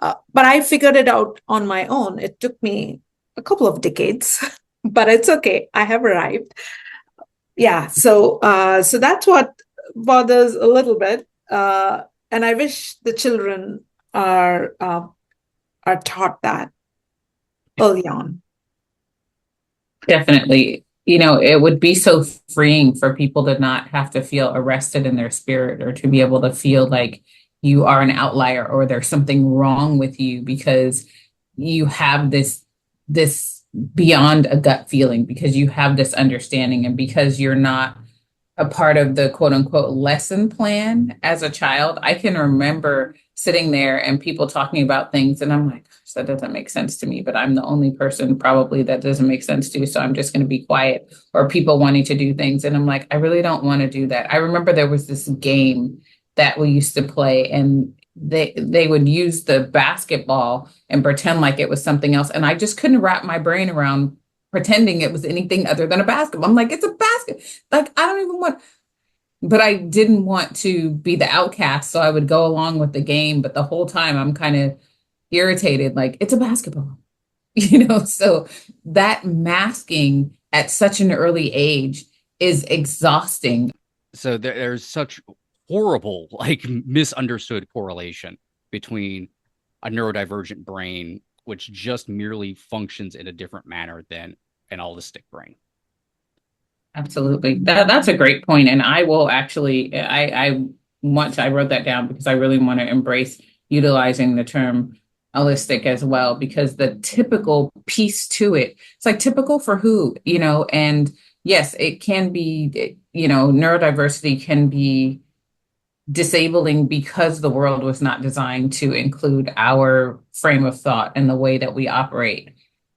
But I figured it out on my own. It took me a couple of decades, but it's okay. I have arrived. Yeah. So that's what bothers a little bit. And I wish the children are taught that early on. Definitely. You know, it would be so freeing for people to not have to feel arrested in their spirit or to be able to feel like you are an outlier or there's something wrong with you because you have this beyond a gut feeling because you have this understanding and because you're not a part of the quote unquote lesson plan as a child. I can remember sitting there and people talking about things, and I'm like, gosh, that doesn't make sense to me, but I'm the only person probably that doesn't make sense to. So I'm just going to be quiet, or people wanting to do things. And I'm like, I really don't want to do that. I remember there was this game that we used to play, and they would use the basketball and pretend like it was something else. And I just couldn't wrap my brain around pretending it was anything other than a basketball. I'm like, it's a basket. Like, I don't even want, but I didn't want to be the outcast. So I would go along with the game. But the whole time I'm kind of irritated, like, it's a basketball, So that masking at such an early age is exhausting. So there's such horrible, like misunderstood correlation between a neurodivergent brain, which just merely functions in a different manner than an allistic brain. Absolutely. That's a great point. And I will actually, I wrote that down because I really want to embrace utilizing the term holistic as well, because the typical piece to it, it's like typical for who, and yes, it can be, neurodiversity can be disabling because the world was not designed to include our frame of thought and the way that we operate.